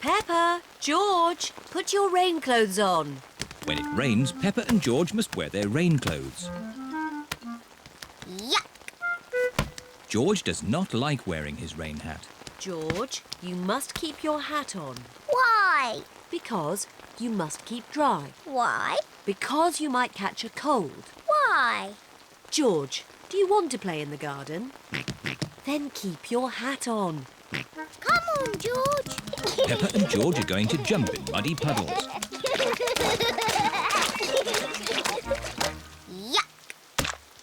Peppa, George, put your rain clothes on. When it rains, Peppa and George must wear their rain clothes. Yuck! George does not like wearing his rain hat. George, you must keep your hat on. Why? Because you must keep dry. Why? Because you might catch a cold. Why? George, do you want to play in the garden? Then keep your hat on. Come on, George. Peppa and George are going to jump in muddy puddles. Yuck!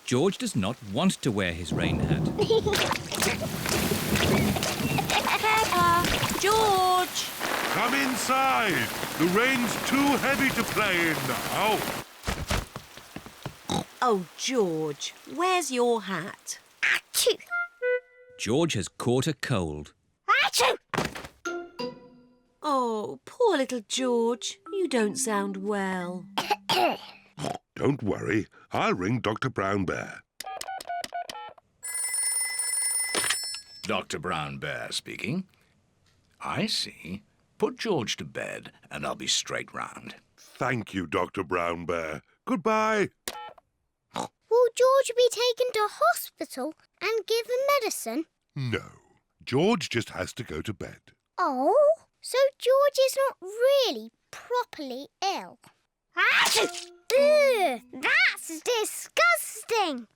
George does not want to wear his rain hat. Peppa, George! Come inside. The rain's too heavy to play in now. Oh, George, where's your hat? Achoo! George has caught a cold. Achoo! Oh, poor little George. You don't sound well. Don't worry. I'll ring Dr. Brown Bear. Dr. Brown Bear speaking. I see. Put George to bed and I'll be straight round. Thank you, Dr. Brown Bear. Goodbye. Will George be taken to hospital and given medicine? No. George just has to go to bed. Oh, so George is not really properly ill. Achoo! Ugh, that's disgusting.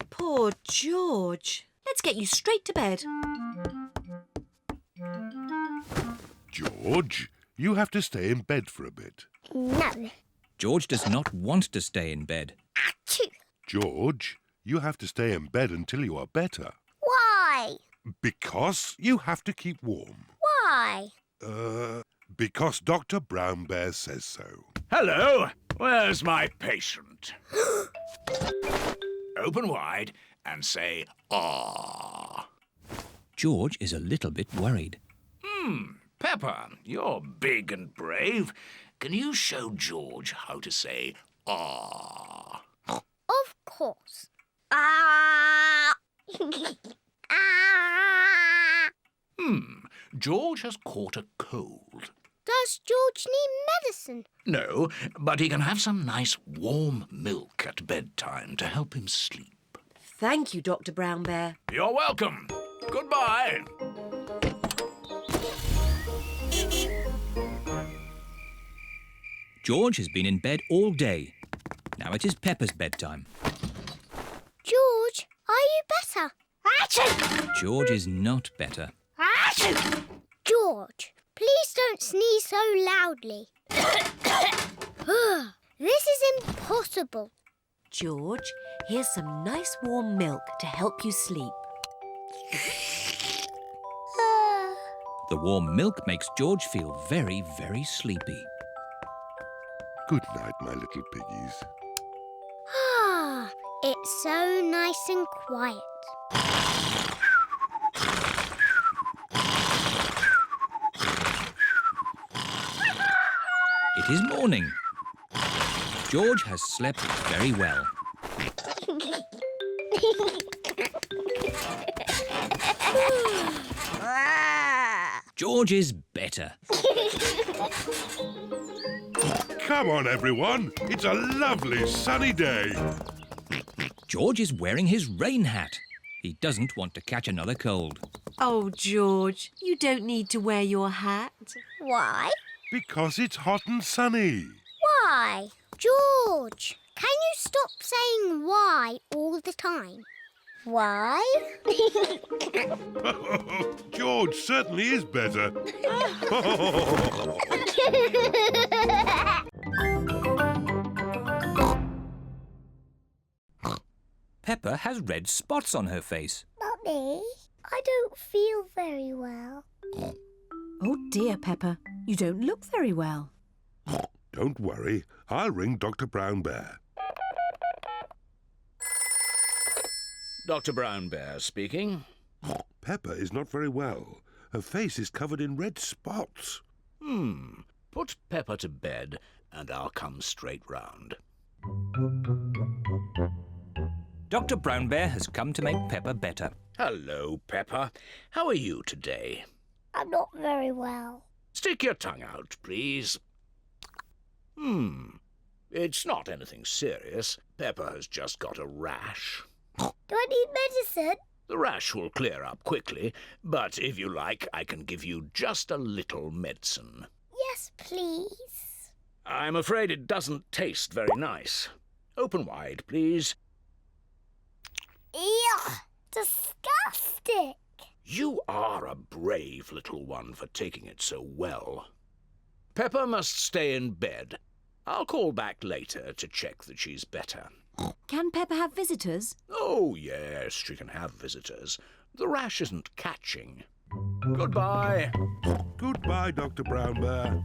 Poor George. Let's get you straight to bed. George, you have to stay in bed for a bit. No. George does not want to stay in bed. Achoo! George, you have to stay in bed until you are better. Why? Because you have to keep warm. Why? Because Dr. Brown Bear says so. Hello, where's my patient? Open wide and say, "Ah." George is a little bit worried. Peppa, you're big and brave. Can you show George how to say, "Ah"? Of course. Ah! Ah! George has caught a cold. Does George need medicine? No, but he can have some nice warm milk at bedtime to help him sleep. Thank you, Dr. Brown Bear. You're welcome. Goodbye. George has been in bed all day. Now it is Peppa's bedtime. George, are you better? Achoo! George is not better. Achoo! George, please don't sneeze so loudly. This is impossible. George, here's some nice warm milk to help you sleep. The warm milk makes George feel very, very sleepy. Good night, my little piggies. Ah, it's so nice and quiet. It is morning. George has slept very well. George is better. Come on, everyone. It's a lovely sunny day. George is wearing his rain hat. He doesn't want to catch another cold. Oh, George, you don't need to wear your hat. Why? Because it's hot and sunny. Why? George, can you stop saying why all the time? Why? George certainly is better. Peppa has red spots on her face. Mummy, I don't feel very well. Oh dear, Peppa, you don't look very well. Don't worry. I'll ring Dr. Brown Bear. Dr. Brown Bear speaking. Peppa is not very well. Her face is covered in red spots. Put Peppa to bed and I'll come straight round. Dr. Brown Bear has come to make Peppa better. Hello, Peppa. How are you today? I'm not very well. Stick your tongue out, please. It's not anything serious. Peppa has just got a rash. Do I need medicine? The rash will clear up quickly, but if you like, I can give you just a little medicine. Yes, please. I'm afraid it doesn't taste very nice. Open wide, please. Ew! Disgusting! You are a brave little one for taking it so well. Peppa must stay in bed. I'll call back later to check that she's better. Can Peppa have visitors? Oh, yes, she can have visitors. The rash isn't catching. Goodbye. Goodbye, Dr. Brown Bear.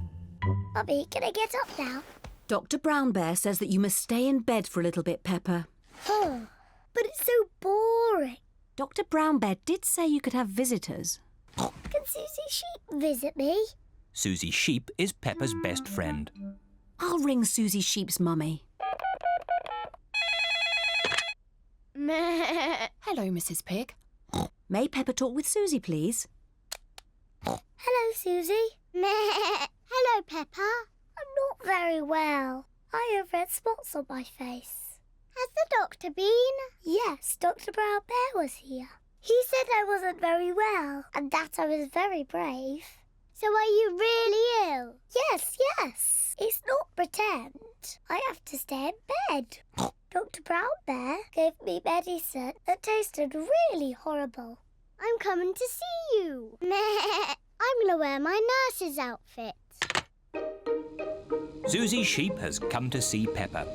Mummy, can I get up now? Dr. Brown Bear says that you must stay in bed for a little bit, Peppa. Oh, but it's so boring. Dr. Brown Bear did say you could have visitors. Can Suzy Sheep visit me? Suzy Sheep is Peppa's best friend. I'll ring Suzy Sheep's mummy. Hello, Mrs. Pig. May Peppa talk with Suzy, please? Hello, Suzy. Hello, Peppa. I'm not very well. I have red spots on my face. Has the doctor been? Yes, Dr. Brown Bear was here. He said I wasn't very well and that I was very brave. So are you really ill? Yes. It's not pretend. I have to stay in bed. Dr. Brown Bear gave me medicine that tasted really horrible. I'm coming to see you. I'm going to wear my nurse's outfit. Suzy Sheep has come to see Peppa.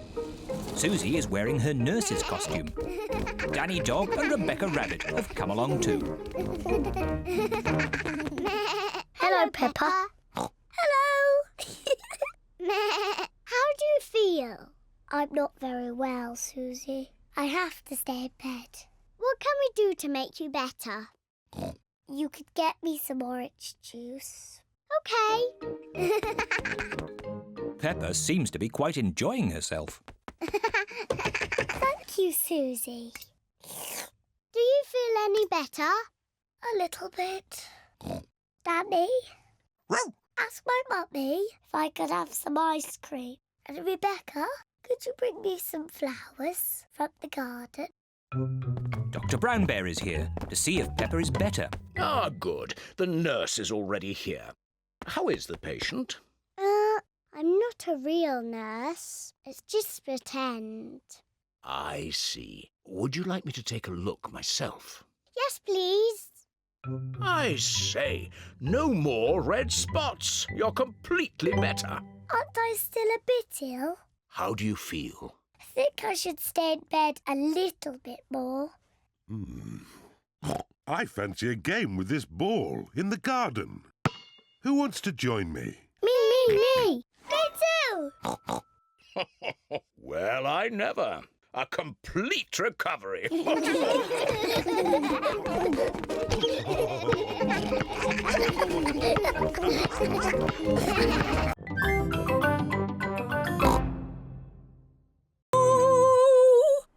Suzy is wearing her nurse's costume. Danny Dog and Rebecca Rabbit have come along too. Hello, Peppa. Hello. How do you feel? I'm not very well, Suzy. I have to stay in bed. What can we do to make you better? You could get me some orange juice. Okay. Peppa seems to be quite enjoying herself. Thank you, Suzy. Do you feel any better? A little bit. Danny? Ask my mummy if I could have some ice cream. And Rebecca, could you bring me some flowers from the garden? Dr. Brown Bear is here to see if Peppa is better. Ah, good. The nurse is already here. How is the patient? I'm not a real nurse. It's just pretend. I see. Would you like me to take a look myself? Yes, please. I say, no more red spots. You're completely better. Aren't I still a bit ill? How do you feel? I think I should stay in bed a little bit more. I fancy a game with this ball in the garden. Who wants to join me? Me! Me too! Well, I never. A complete recovery.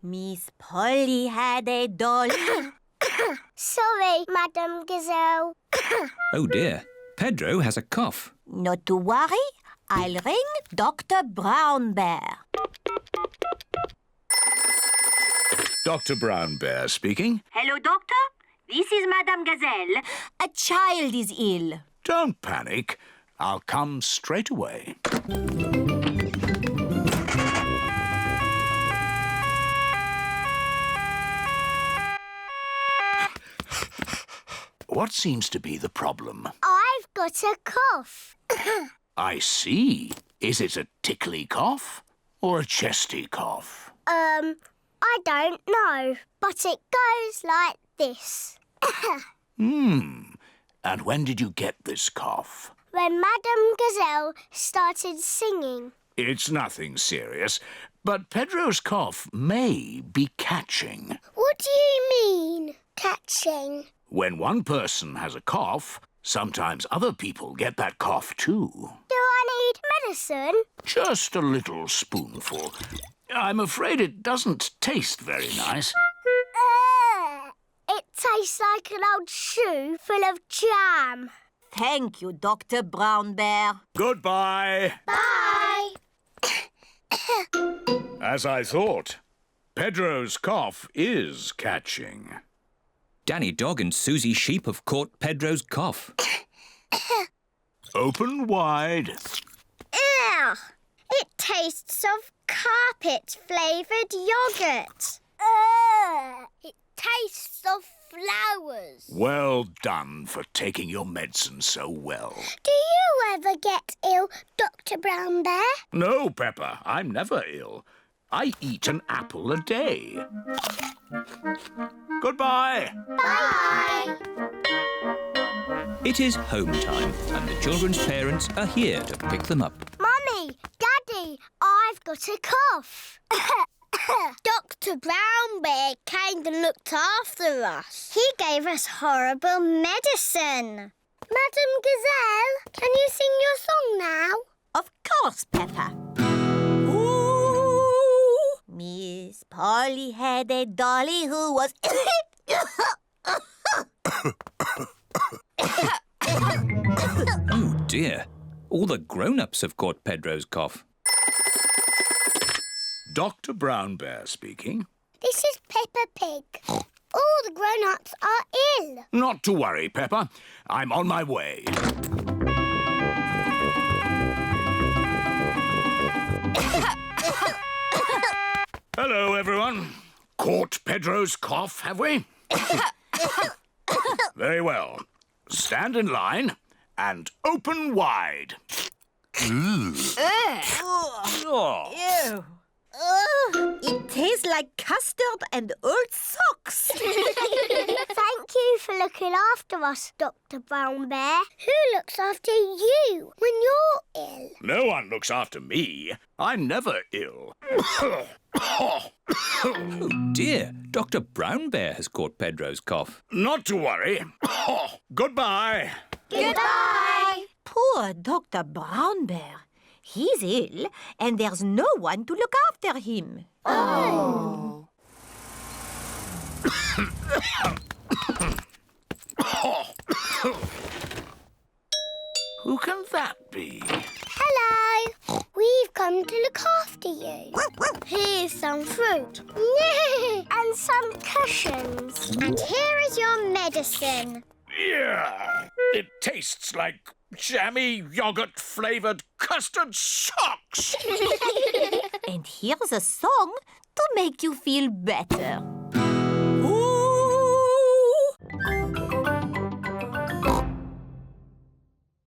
Miss Polly had a doll. Sorry, Madame Gazelle. Oh dear, Pedro has a cough. Not to worry, I'll ring Dr. Brown Bear. Dr. Brown Bear speaking. Hello, Doctor. This is Madame Gazelle. A child is ill. Don't panic. I'll come straight away. What seems to be the problem? I've got a cough. I see. Is it a tickly cough or a chesty cough? I don't know, but it goes like this. And when did you get this cough? When Madame Gazelle started singing. It's nothing serious, but Pedro's cough may be catching. What do you mean, catching? When one person has a cough, sometimes other people get that cough too. Do I need medicine? Just a little spoonful. I'm afraid it doesn't taste very nice. It tastes like an old shoe full of jam. Thank you, Dr. Brown Bear. Goodbye. Bye. As I thought, Pedro's cough is catching. Danny Dog and Suzy Sheep have caught Pedro's cough. Open wide. Ugh! It tastes of carpet-flavoured yoghurt. It tastes of flowers. Well done for taking your medicine so well. Do you ever get ill, Dr. Brown Bear? No, Peppa, I'm never ill. I eat an apple a day. Goodbye. Bye. It is home time and the children's parents are here to pick them up. Mummy, Daddy, I've got a cough. Dr. Brown Bear came and looked after us. He gave us horrible medicine. Madam Gazelle, can you sing your song now? Of course, Peppa. Ooh, Miss Polly had a dolly who was... Oh dear, all the grown-ups have caught Pedro's cough. Dr. Brown Bear speaking. This is Peppa Pig. All the grown-ups are ill. Not to worry, Peppa. I'm on my way. Hello, everyone. Caught Pedro's cough, have we? Very well. Stand in line and open wide. Ew. It tastes like custard and old socks. Thank you for looking after us, Dr. Brown Bear. Who looks after you when you're ill? No one looks after me. I'm never ill. Oh dear, Dr. Brown Bear has caught Pedro's cough. Not to worry. Goodbye. Goodbye. Poor Dr. Brown Bear. He's ill and there's no one to look after him. Oh. Who can that be? Hello. We've come to look after you. Here's some fruit. And some cushions. And here is your medicine. Yeah, it tastes like jammy yogurt-flavoured custard socks. And here's a song to make you feel better.